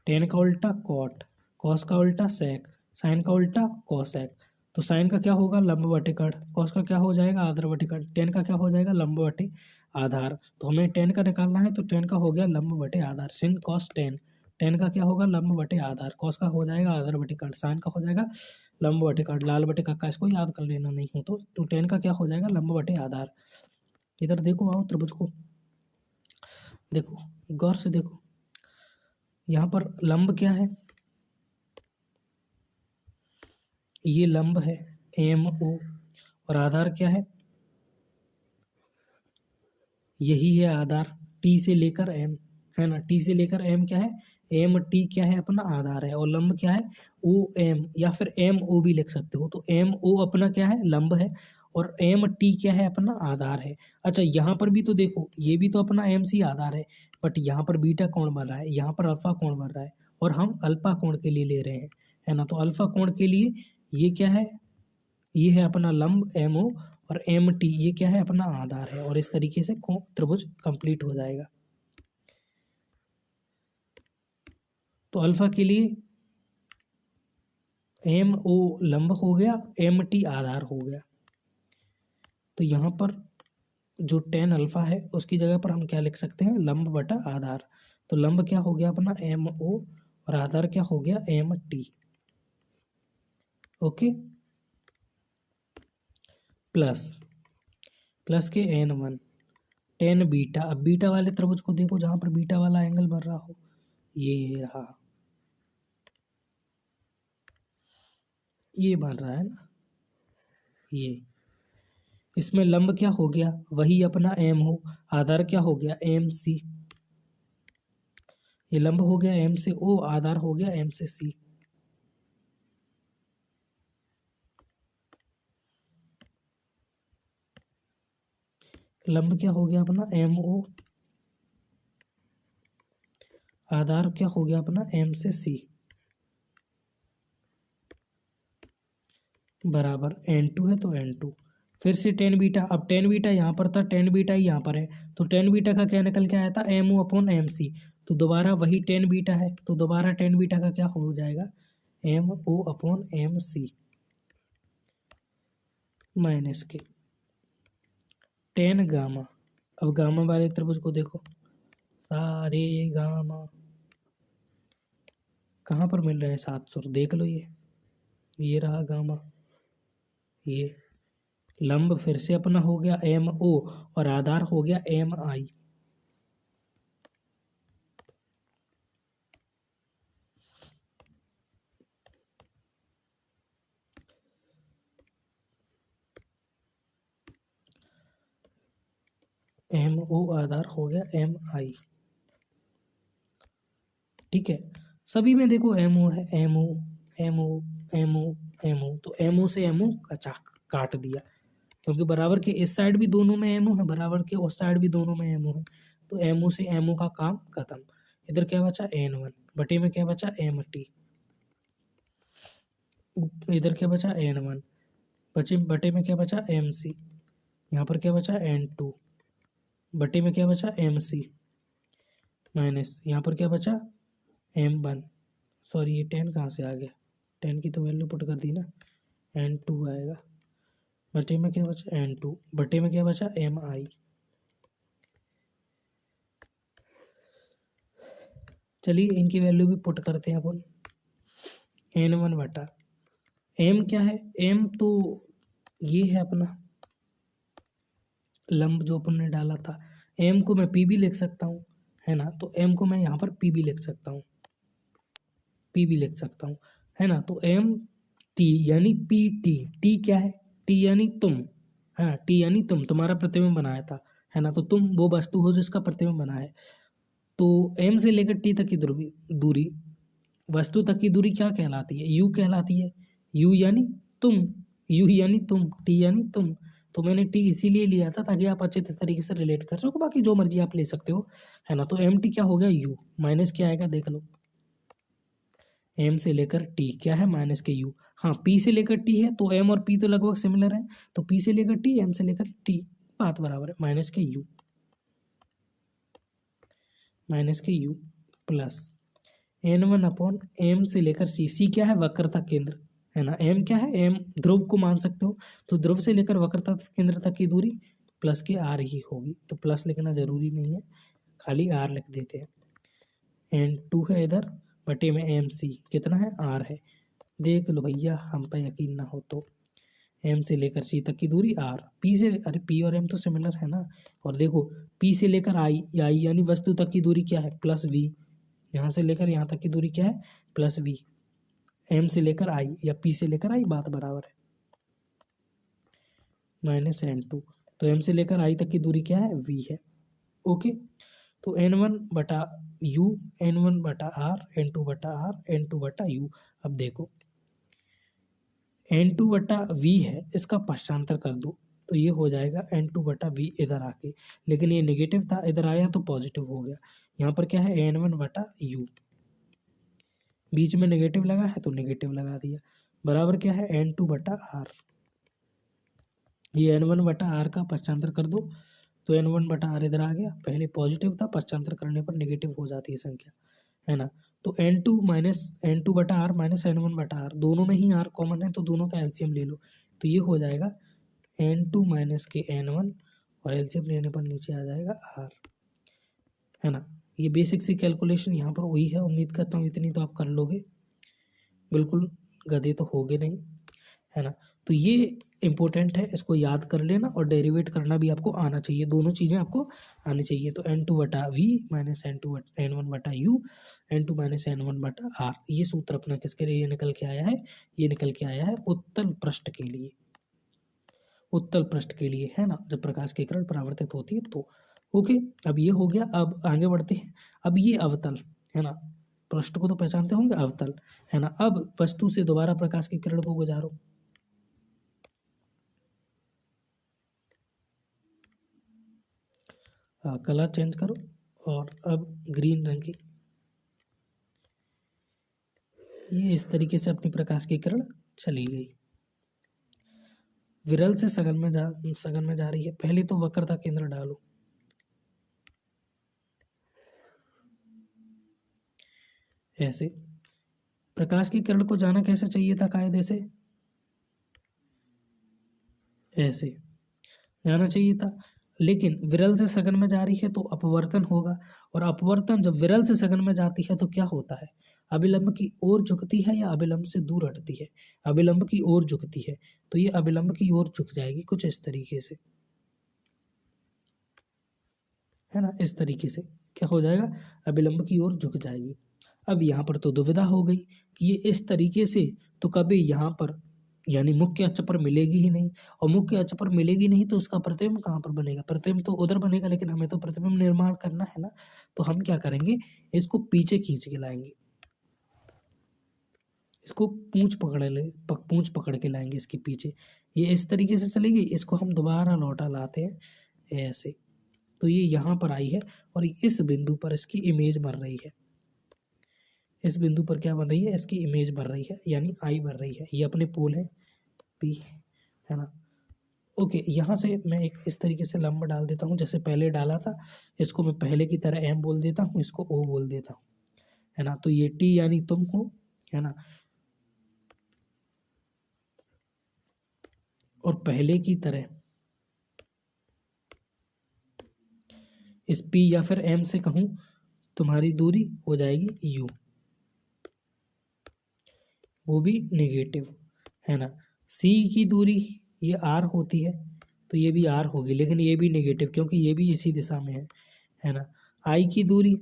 टेन का उल्टा कॉट, कॉस का उल्टा सेक, साइन का उल्टा कॉसेक। तो साइन का क्या होगा, लंब बटे कट, कॉस का क्या हो जाएगा, आधार बटे कट, टेन का क्या हो जाएगा, लंब बटे आधार। तो हमें टेन का निकालना है, तो टेन का हो गया लंब बटे आधार, सिन कॉस टेन, टेन का क्या होगा, लंब बटे आधार, कॉस का हो जाएगा आधार बटे कट, साइन का हो जाएगा लंब बटे कट, लाल बटे कक्का, इसको याद कर लेना नहीं हो तो टेन का क्या हो जाएगा, लंब बटे आधार। इधर देखो, आओ त्रिभुज को देखो, गौर से देखो, यहाँ पर लंब क्या है, ये लंब है MO, और आधार क्या है, यही है आधार, T से लेकर M, है ना, T से लेकर M क्या है, MT क्या है, अपना आधार है, और लंब क्या है OM, या फिर MO भी लिख सकते हो। तो MO अपना क्या है, लंब है, और MT क्या है, अपना आधार है। अच्छा यहाँ पर भी तो देखो, ये भी तो अपना MC आधार है, बट यहाँ पर बीटा कोण बन रहा है, यहाँ पर अल्फा कोण बन रहा है, और हम अल्फा कोण के लिए ले रहे हैं, है ना। तो अल्फा कोण के लिए ये क्या है, ये है अपना लंब MO, और MT ये क्या है, अपना आधार है, और इस तरीके से त्रिभुज कंप्लीट हो जाएगा। तो अल्फा के लिए MO लंब हो गया, MT आधार हो गया। तो यहाँ पर जो टेन अल्फा है उसकी जगह पर हम क्या लिख सकते हैं, लंब बटा आधार। तो लंब क्या हो गया अपना MO, और आधार क्या हो गया MT। ओके, प्लस के N1 टेन बीटा। अब बीटा वाले त्रिभुज को देखो, जहाँ पर बीटा वाला एंगल बन रहा हो, ये रहा, ये बन रहा है ना, ये, इसमें लंब क्या हो गया, वही अपना M हो, आधार क्या हो गया MC, ये लंब हो गया M से O, आधार हो गया M से C। लंब क्या हो गया अपना MO, आधार क्या हो गया अपना M से C, बराबर N2 है तो N2, फिर से टेन बीटा। अब टेन बीटा यहाँ पर था, टेन बीटा ही यहाँ पर है, तो टेन बीटा का क्या निकल के आया था, MO अपॉन MC। तो दोबारा वही टेन बीटा है, तो दोबारा टेन बीटा का क्या हो जाएगा, MO अपॉन MC माइनस के टेन गामा। अब गामा वाले त्रिभुज को देखो, सारे गामा कहाँ पर मिल रहे हैं, 7 सुर देख लो, ये रहा गामा, ये लंब फिर से अपना हो गया MO, और आधार हो गया MI। MO आधार हो गया MI, ठीक है। सभी में देखो MO है, MO MO MO MO, तो MO से MO काट दिया, क्योंकि बराबर के इस साइड भी दोनों में MO है, बराबर के उस साइड भी दोनों में MO है, तो MO से MO का काम खत्म। इधर क्या बचा N1, बटे में क्या बचा MT, इधर क्या बचा N1, बटे में क्या बचा MC, यहाँ पर क्या बचा N2, बटे में क्या बचा MC, माइनस यहाँ पर क्या बचा M1, सॉरी ये 10 कहाँ से आ गया, 10 की तो वैल्यू पुट कर दी ना, n2 आएगा, बटे में क्या बचा n2, बटे में क्या बचा mi। चलिए इनकी वैल्यू भी पुट करते हैं अपन, n1 बटा m क्या है, m तो ये है अपना लंब जो अपन ने डाला था, m को मैं p भी लिख सकता हूँ, है ना, तो m को मैं यहाँ पर p भी लिख सकता हूँ, p भी लिख सकता हूँ, है ना, तो m t यानी p t, t क्या है, t यानी तुम, है ना, t यानी तुम, तुम्हारा प्रतिबिंब बनाया था, है ना, तो तुम वो वस्तु हो जिसका प्रतिबिंब बना है। तो m से लेकर t तक की दूरी वस्तु तक की दूरी क्या कहलाती है, u कहलाती है, u यानी तुम, u यानी तुम, t यानी तुम। तो मैंने t इसीलिए लिया था ताकि आप अच्छे तरीके से रिलेट कर सको, बाकी जो मर्जी आप ले सकते हो, है ना। तो एम टी क्या हो गया, u माइनस क्या आएगा देख लो, m से लेकर t क्या है माइनस के u, हाँ p से लेकर t है तो m और p तो लगभग सिमिलर है, तो p से लेकर t, m से लेकर t, बात बराबर है, माइनस के u, माइनस के u plus n1 upon m से लेकर c, c क्या है वक्रता केंद्र, है ना, m क्या है, m ध्रुव को मान सकते हो, तो ध्रुव से लेकर वक्रता केंद्र तक की दूरी प्लस के r ही होगी, तो प्लस लिखना जरूरी नहीं है, खाली r लिख देते हैं। n2 है इधर, बटे में mc कितना है r है, देख लो भैया हम पे यकीन ना हो तो, m से लेकर c तक की दूरी r, p से, अरे p और m तो सिमिलर है ना, और देखो p से लेकर i यानी वस्तु तक की दूरी क्या है प्लस v, यहाँ से लेकर यहाँ तक की दूरी क्या है प्लस v, m से लेकर i या p से लेकर i बात बराबर है माइनस n2, तो m से लेकर i तक की दूरी क्या है v है, ओके। तो n1 बटा u, n1 बटा r, n2 बटा r, n2 बटा u। अब देखो n2 बटा v है, इसका पश्चांतर कर दो तो ये हो जाएगा n2 बटा v इधर आके, लेकिन ये नेगेटिव था, इधर आया तो पॉजिटिव हो गया, यहाँ पर क्या है n1 बटा u, बीच में नेगेटिव लगा है तो नेगेटिव लगा दिया, बराबर क्या है n2 बटा r, ये n1 बटा r का पश्चांतर कर दो तो n1 बटा r इधर आ गया, पहले पॉजिटिव था, पश्चांतर करने पर नेगेटिव हो जाती है संख्या, है ना। तो n2 माइनस n2 बटा r माइनस n1 बटा r, दोनों में ही r कॉमन है तो दोनों का एलसीएम ले लो, तो ये हो जाएगा n2 माइनस के n1, और एलसीएम लेने पर नीचे आ जाएगा r, है ना। ये बेसिक सी कैलकुलेशन यहाँ पर वही है, उम्मीद करता हूँ इतनी तो आप कर लोगे, बिल्कुल गधे तो होगे नहीं, है ना। तो ये इंपॉर्टेंट है, इसको याद कर लेना, और डेरिवेट करना भी आपको आना चाहिए, दोनों चीज़ें आपको आनी चाहिए। तो n2 बटा वी माइनस n1 बटा यू, n2 माइनस n1 बटा आर, ये सूत्र अपना किसके लिए निकल के आया है, ये निकल के आया है उत्तल पृष्ठ के लिए, उत्तल पृष्ठ के लिए, है ना, जब प्रकाश की किरण परावर्तित होती है तो। ओके, अब ये हो गया, अब आगे बढ़ते हैं। अब ये अवतल, है ना, पृष्ठ को तो पहचानते होंगे, अवतल, है ना। अब वस्तु से दोबारा प्रकाश की किरण को गुजारो, कलर चेंज करो, और अब ग्रीन रंग की, ये इस तरीके से अपनी प्रकाश की किरण चली गई, विरल से सघन में जा रही है। पहले तो वक्रता केंद्र डालो, ऐसे प्रकाश की किरण को जाना कैसे चाहिए था, कायदे से ऐसे जाना चाहिए था, लेकिन विरल से सघन में जा रही है तो अपवर्तन होगा, और अपवर्तन जब विरल से सघन में जाती है तो क्या होता है, अभिलंब की ओर झुकती है या अभिलंब से दूर हटती है, अभिलंब की ओर झुकती है, तो ये अभिलंब की ओर झुक जाएगी कुछ इस तरीके से, है ना, इस तरीके से क्या हो जाएगा, अभिलंब की ओर झुक जाएगी। अब यहाँ पर तो दुविधा हो गई कि ये इस तरीके से तो कभी यहाँ पर यानी मुख्य अक्ष पर मिलेगी ही नहीं, और मुख्य अक्ष पर मिलेगी नहीं तो उसका प्रतिबिंब कहाँ पर बनेगा, प्रतिबिंब तो उधर बनेगा, लेकिन हमें तो प्रतिबिंब निर्माण करना है ना, तो हम क्या करेंगे, इसको पीछे खींच के लाएंगे, इसको पूंछ पकड़ के लाएंगे इसके पीछे, ये इस तरीके से चलेगी, इसको हम दोबारा लौटा लाते हैं ऐसे, तो ये यहाँ पर आई है, और इस बिंदु पर इसकी इमेज बन रही है, इस बिंदु पर क्या बन रही है, इसकी इमेज बन रही है, यानी आई बन रही है, ये अपने पोल है पी, है ना। ओके, यहाँ से मैं एक इस तरीके से लंब डाल देता हूँ जैसे पहले डाला था, इसको मैं पहले की तरह एम बोल देता हूँ, इसको ओ बोल देता हूँ, है ना। तो ये टी यानी तुम हो, है ना। और पहले की तरह इस पी या फिर एम से कहूं, तुम्हारी दूरी हो जाएगी यू, वो भी नेगेटिव, है ना। सी की दूरी ये आर होती है, तो ये भी आर होगी, लेकिन ये भी नेगेटिव क्योंकि ये भी इसी दिशा में है ना। आई की दूरी,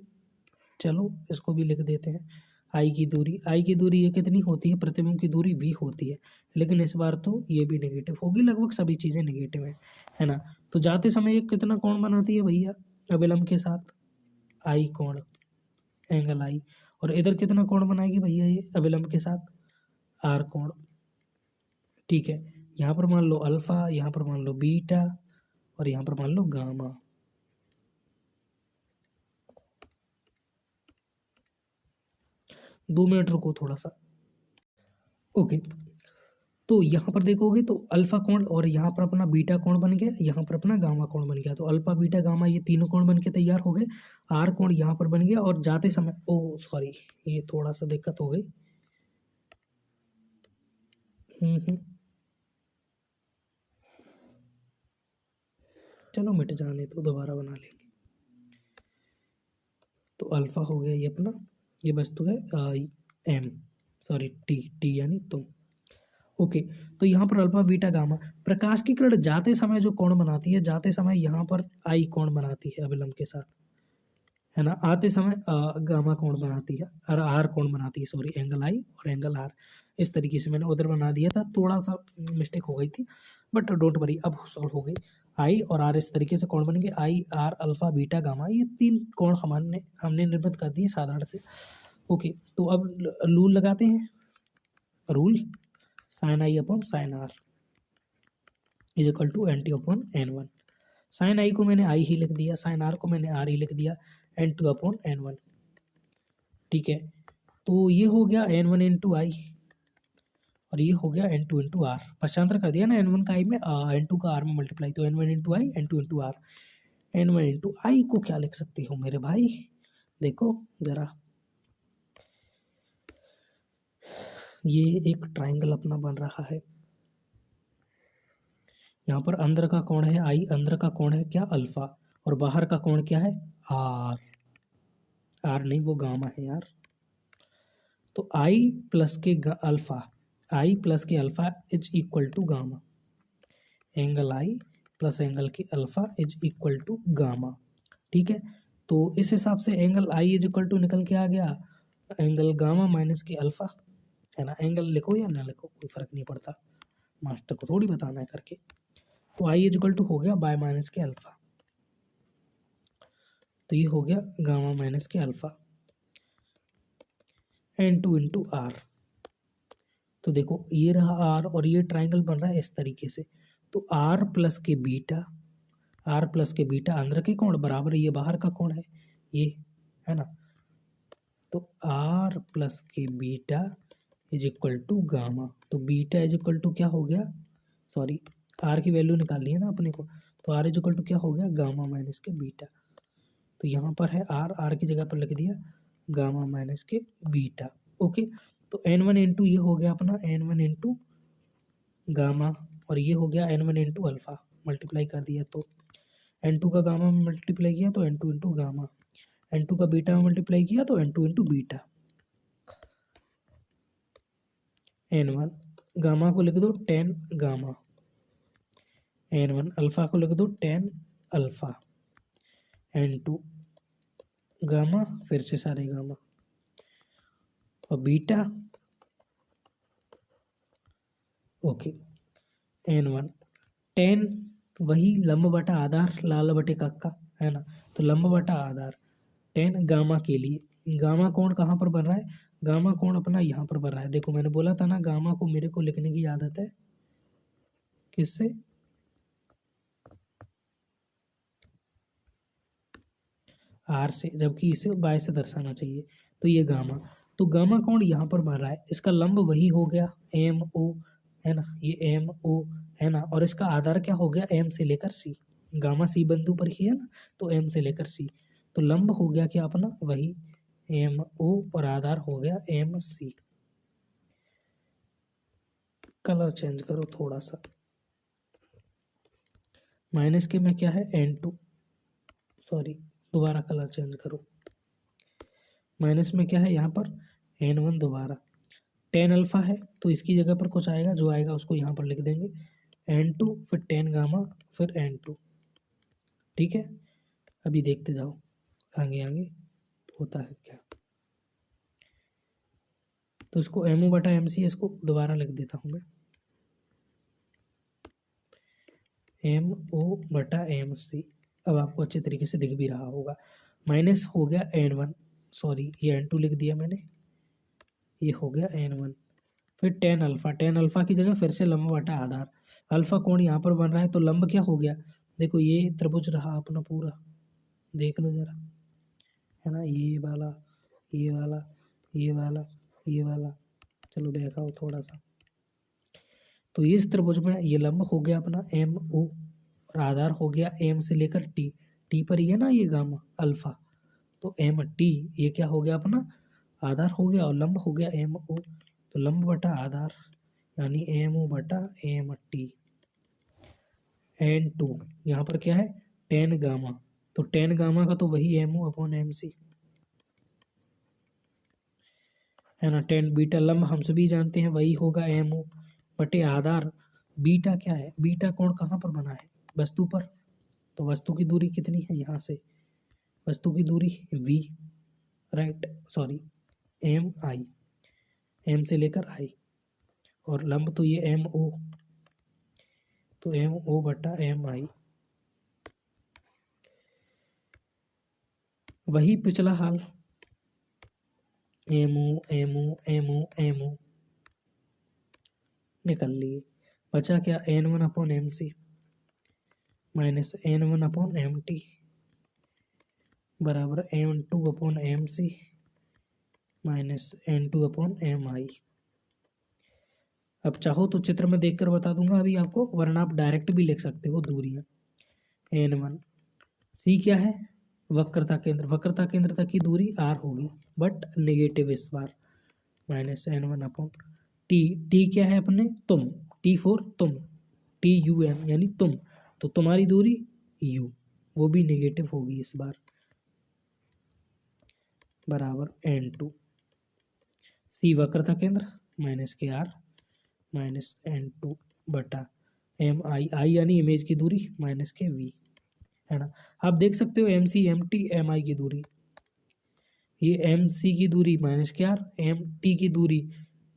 चलो इसको भी लिख देते हैं। आई की दूरी ये कितनी होती है, प्रतिबिंब की दूरी वी होती है, लेकिन इस बार तो ये भी नेगेटिव होगी, लगभग सभी चीज़ें नेगेटिव है ना। तो जाते समय ये कितना कोण बनाती है भैया अभिलंब के साथ, आई कोण, एंगल आई। और इधर कितना कोण बनाएगी भैया ये अभिलंब के साथ, आर कोण। ठीक है, यहाँ पर मान लो अल्फा, यहाँ पर मान लो बीटा, और यहाँ पर मान लो गामा। 2 मिनट रुको थोड़ा सा। ओके, तो यहाँ पर देखोगे तो अल्फा कोण और यहाँ पर अपना बीटा कोण बन गया, यहाँ पर अपना गामा कोण बन गया। तो अल्फा बीटा गामा ये तीनों कोण बन के तैयार हो गए। आर कोण यहाँ पर बन गया, और जाते समय ओ सॉरी, ये थोड़ा सा दिक्कत हो गई। चलो मिट जाने तो दोबारा बना लेंगे। तो अल्फा हो गया ये अपना, ये वस्तु है एम, सॉरी टी यानी तुम। ओके, तो यहाँ पर अल्फा बीटा गामा, प्रकाश की किरण जाते समय जो कोण बनाती है, जाते समय यहाँ पर आई कोण बनाती है अभिलंब के साथ, है ना। आते समय गामा कोण बनाती है, और आर कोण बनाती है, सॉरी एंगल आई और एंगल आर। इस तरीके से मैंने उधर बना दिया था, थोड़ा सा मिस्टेक हो गई थी, बट डोंट वरी, अब सॉल्व हो गई। आई और आर इस तरीके से कोण बन गए, I R alpha beta gamma, ये 3 कोण हमने निर्मित कर दिए साधारण से। ओके, तो अब रूल लगाते हैं। Rule sine I upon sine are is equal to N two upon N one. Sine I को मैंने आई ही लिख दिया, साइन आर को मैंने आर ही लिख दिया, n two upon N one. ठीक है, तो ये हो गया एन वन इंटू आई, और ये हो गया एन टू इंटू आर। पश्चांतर कर दिया ना एन वन का आई में, एन टू का आर में मल्टीप्लाई, तो N one into I, N two into R. N one into I को क्या लिख सकती हूँ मेरे भाई, देखो जरा, ये एक ट्राइंगल अपना बन रहा है। यहाँ पर अंदर का कोण है आई, अंदर का कोण है क्या अल्फा, और बाहर का कोण क्या है आर। आर नहीं, वो गामा है यार। तो I plus K alpha, I plus K alpha is equal to gamma, angle I plus angle K alpha is equal to gamma. ठीक है, तो इस हिसाब से angle I is equal to निकल के आ गया एंगल गामा माइनस के अल्फा, है ना। एंगल लिखो या ना लिखो कोई फर्क नहीं पड़ता, मास्टर को थोड़ी बताना है करके। तो आई इज इक्वल टू हो गया बाय माइनस के अल्फा, तो ये हो गया गामा माइनस के alpha, n two into r. तो देखो ये रहा आर, और ये ट्राइंगल बन रहा है इस तरीके से। तो आर प्लस के बीटा, आर प्लस के बीटा अंदर के कोण बराबर ये बाहर का कोण है, ये है ना। तो आर प्लस के beta is equal to gamma. तो बीटा इज इक्वल टू क्या हो गया, सॉरी आर की वैल्यू निकालनी है ना अपने को, तो आर इज इक्वल टू क्या हो गया गामा माइनस के बीटा। तो यहाँ पर है आर, आर की जगह पर लिख दिया गामा माइनस के बीटा। ओके, तो एन वन इंटू ये हो गया अपना एन वन इंटू गामा, और ये हो गया n one into alpha, multiply कर दिया तो एन टू का गामा में मल्टीप्लाई किया तो n two into gamma, n two का बीटा में मल्टीप्लाई किया तो n two into beta. N one gamma को लिख दो 10 गामा, एन वन अल्फा को लिख दो 10 अल्फा, एन टू गामा फिर से सारे गामा, और बीटा ओके एन वन 10 वही लंब बटा आधार लाल बटे कक्का, है ना। तो लंब बटा आधार 10 गामा के लिए, गामा कोण कहाँ पर बन रहा है, गामा कोण अपना यहाँ पर बन रहा है। देखो मैंने बोला था ना गामा को मेरे को लिखने की आदत है किससे, आर से, जबकि इसे बाय से दर्शाना चाहिए। तो ये गामा, तो गामा कोण यहाँ पर बन रहा है, इसका लंब वही हो गया एम ओ, है ना, ये एम ओ है ना, और इसका आधार क्या हो गया एम से लेकर सी, गामा सी बिंदु पर ही है ना, तो एम से लेकर सी, तो लंब हो गया क्या अपना वही एम ओ और आधार हो गया एम सी। कलर चेंज करो थोड़ा सा, माइनस के में क्या है N2, सॉरी दोबारा कलर चेंज करो, माइनस में क्या है यहाँ पर N1 दोबारा, टेन अल्फा है तो इसकी जगह पर कुछ आएगा, जो आएगा उसको यहाँ पर लिख देंगे N2 फिर टेन गामा फिर N2। ठीक है, अभी देखते जाओ आगे आगे होता है क्या। तो इसको एमओ बटा एम सी, इसको दोबारा लिख देता हूँ मैं, एम ओ बटा एम सी। अब आपको अच्छे तरीके से दिख भी रहा होगा। माइनस हो गया N1, सॉरी ये N2 लिख दिया मैंने, ये हो गया N1। फिर टेन अल्फा, टेन अल्फा की जगह फिर से लंब बटा आधार। अल्फा कोण यहाँ पर बन रहा है तो लंब क्या हो गया, देखो ये त्रिभुज रहा अपना पूरा, देख लो जरा, है ना, ये वाला ये वाला ये वाला ये वाला, चलो देखाओ थोड़ा सा। तो इस त्रिभुज में ये लंब हो गया अपना एम ओ और आधार हो गया एम से लेकर टी, टी पर ये ना ये गामा अल्फा, तो एम टी ये क्या हो गया अपना आधार हो गया और लंब हो गया एम ओ, तो लंब बटा आधार यानी एम ओ बटा एम टी। N2 यहाँ पर क्या है टेन गामा, तो टेन गामा का तो वही m o upon M c है ना, टेन बीटा लंब हम सभी जानते हैं वही होगा एम ओ बटे आधार। बीटा क्या है, बीटा कोण कहाँ पर बना है वस्तु पर, तो वस्तु की दूरी कितनी है यहाँ से, वस्तु की दूरी v, राइट सॉरी एम आई, एम से लेकर आई, और लंब तो ये एम ओ, तो एम ओ बटा एम आई। वही पिछला हाल, M O M O M O M O निकल लिए, बचा क्या N1 upon M C minus N1 upon M T बराबर M2 upon M C minus N2 upon M I. अब चाहो तो चित्र में देखकर बता दूंगा अभी आपको, वरना आप डायरेक्ट भी लिख सकते हो दूरियां। N1 C क्या है वक्रता केंद्र, वक्रता केंद्र तक की दूरी R होगी बट नेगेटिव इस बार, minus N1 upon T, T क्या है अपने तुम, टी फोर तुम, टी यू एम यानी तुम, तो तुम्हारी दूरी u वो भी नेगेटिव होगी इस बार, बराबर N2। C वक्रता केंद्र माइनस के R माइनस N2 बटा एम आई, आई यानी इमेज की दूरी माइनस के V, है ना। आप देख सकते हो M C M T M I की दूरी, ये एम सी की दूरी माइनस के R, एम टी की दूरी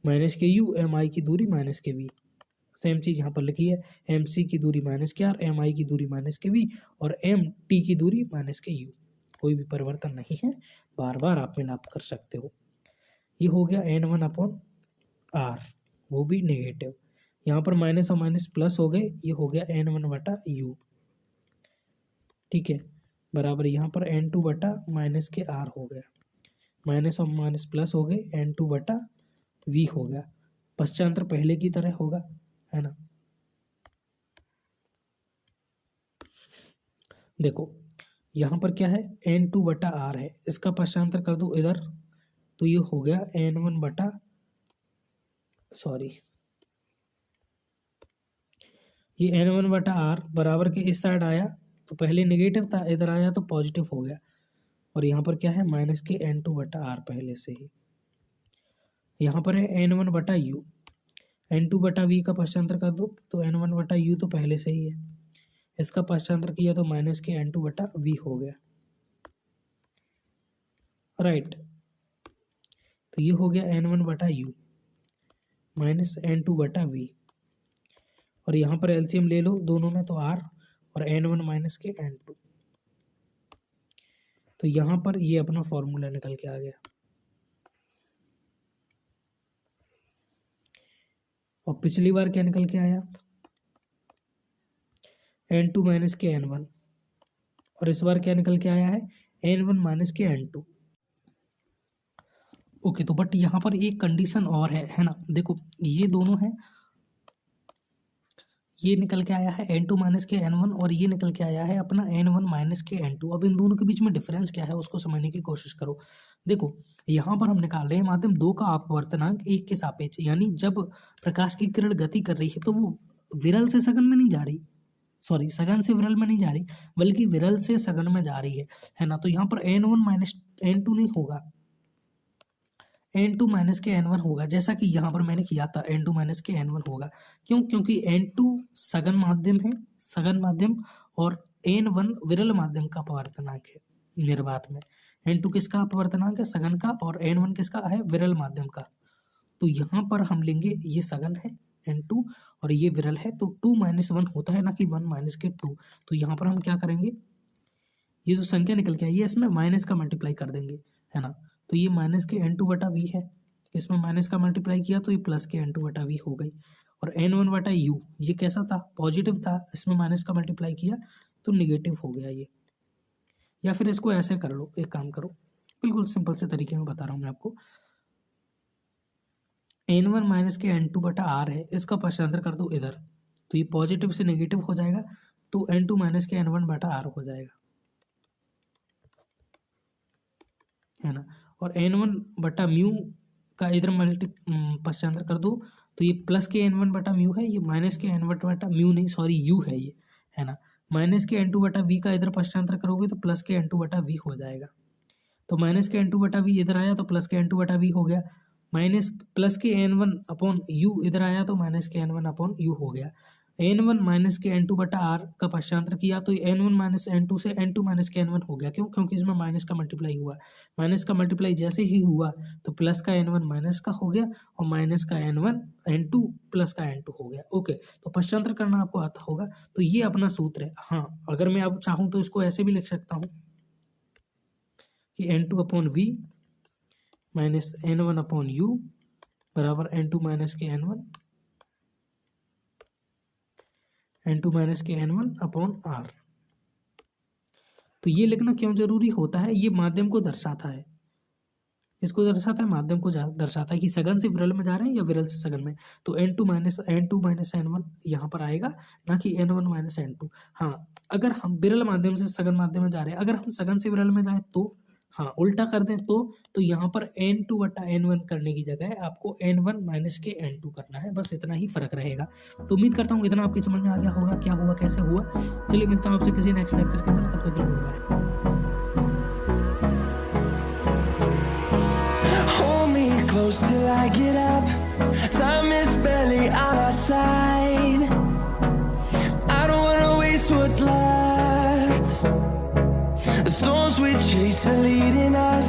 माइनस के U, एम आई की दूरी माइनस के V। सेम चीज़ यहाँ पर लिखी है, एम सी की दूरी माइनस के R, एम आई की दूरी माइनस के V और एम टी की दूरी माइनस के U। कोई भी परिवर्तन नहीं है, बार बार आप मिलाप कर सकते हो। ये हो गया N1 अपॉन R, वो भी नेगेटिव, यहाँ पर माइनस और माइनस प्लस हो गए, ये हो गया N1 बटा U। ठीक है, बराबर यहाँ पर N2 बटा माइनस के R हो गया, माइनस और माइनस प्लस हो गए, N2 बटा V हो गया, पश्चांतर पहले की तरह होगा, है ना। देखो यहाँ पर क्या है N2 बटा R है, इसका पश्चांतर कर दो इधर, तो ये हो गया N1 बटा सॉरी ये N1 बटा R बराबर के इस साइड आया तो पहले नेगेटिव था, इधर आया तो पॉजिटिव हो गया, और यहाँ पर क्या है माइनस के N2 बटा R पहले से ही। यहाँ पर है N1 बटा U, N2 बटा V का पश्चांतर कर दो तो N1 बटा U तो पहले से ही है, इसका पश्चांतर किया तो माइनस के N2 बटा V हो गया, राइट। तो ये हो गया N1 बटा U माइनस N2 बटा V, और यहाँ पर एलसीएम ले लो दोनों में तो R और N1 माइनस के N2, तो यहाँ पर ये अपना फॉर्मूला निकल के आ गया। और पिछली बार क्या निकल के आया N2 माइनस के N1, और इस बार क्या निकल के आया है N1 माइनस के N2। ओके, तो बट यहाँ पर एक कंडीशन और है ना, देखो ये दोनों है, ये निकल के आया है n2 माइनस के n1 और ये निकल के आया है अपना n1 माइनस के n2। अब इन दोनों के बीच में डिफरेंस क्या है उसको समझने की कोशिश करो। देखो यहाँ पर हम निकाल रहे हैं माध्यम 2 का अपवर्तनांक 1 के सापेक्ष, यानी जब प्रकाश की किरण गति कर रही है तो वो विरल से सघन में नहीं जा रही, सॉरी सघन से विरल में नहीं जा रही बल्कि विरल से सघन में जा रही है ना। तो यहाँ पर n1 माइनस n2 नहीं होगा, n2 माइनस के n1 होगा, जैसा कि यहाँ पर मैंने किया था n2 माइनस के n1 होगा। क्यों? क्योंकि n2 सघन माध्यम है, सघन माध्यम, और n1 विरल माध्यम का अपवर्तनांक है निर्वात में। n2 किसका अपवर्तनांक है? सघन का, और n1 किसका है? विरल माध्यम का। तो यहाँ पर हम लेंगे ये सघन है n2 और ये विरल है, तो 2 माइनस 1 होता है, ना कि 1 माइनस के 2। तो यहाँ पर हम क्या करेंगे, ये जो संख्या निकल के आई है इसमें माइनस का मल्टीप्लाई कर देंगे, है ना। तो ये माइनस के n2 बटा वी है, इसमें माइनस का मल्टीप्लाई किया तो ये प्लस के n2 बटा वी हो गई। और n1 बटा यू ये कैसा था? पॉजिटिव था, इसमें माइनस का मल्टीप्लाई किया तो निगेटिव हो गया ये। या फिर इसको ऐसे कर लो, एक काम करो, बिल्कुल सिंपल से तरीके में बता रहा हूँ मैं आपको। n1 माइनस के n2 बटा आर है, इसका पक्षांतर कर दो इधर, तो ये पॉजिटिव से नेगेटिव हो जाएगा, तो n2 माइनस के n1 बटा आर हो जाएगा, है ना। और n1 बटा म्यू का इधर पक्षांतर कर दो, तो ये प्लस के n1 बटा म्यू है, ये माइनस के n1 बटा म्यू नहीं, सॉरी यू है ये, है ना। माइनस के n2 बटा वी का इधर पक्षांतर करोगे तो प्लस के n2 बटा वी हो जाएगा। तो माइनस के n2 बटा वी इधर आया तो प्लस के n2 बटा वी हो गया, माइनस प्लस के n1 अपॉन यू इधर आया तो माइनस के n1 अपॉन यू हो गया। n1 माइनस के n2 बटा आर का पक्षांतर किया तो n1 माइनस n2 से n2 माइनस के n1 हो गया। क्यों? क्योंकि इसमें माइनस का मल्टीप्लाई हुआ, माइनस का मल्टीप्लाई जैसे ही हुआ तो प्लस का n1 माइनस का हो गया और माइनस का n1 n2 प्लस का n2 हो गया। ओके, तो पक्षांतर करना आपको आता होगा, तो ये अपना सूत्र है। हाँ, अगर मैं अब चाहूँ तो इसको ऐसे भी लिख सकता हूँ कि n2 upon v minus n1 upon u बराबर n2 माइनस के n2 माइनस के n1 अपॉन आर। तो ये लिखना क्यों जरूरी होता है? ये माध्यम को दर्शाता है, इसको दर्शाता है, माध्यम को दर्शाता है कि सघन से विरल में जा रहे हैं या विरल से सघन में। तो n2 माइनस n1 यहाँ पर आएगा, ना कि n1 माइनस n2। हाँ, अगर हम विरल माध्यम से सघन माध्यम में जा रहे हैं, अगर हम सघन से विरल में जाए तो हाँ उल्टा कर दें तो यहाँ पर n2 बटा n1 करने की जगह आपको n1 माइनस के n2 करना है, बस इतना ही फर्क रहेगा। तो उम्मीद करता हूँ इतना आपकी समझ में आ गया होगा, क्या हुआ कैसे हुआ। चलिए मिलता हूँ आपसे किसी नेक्स्ट लेक्चर के अंदर, तब तक के लिए bye. Hold me close till I get up. Time is barely on our side. I don't wanna waste what's left. The storms we chase are leading us.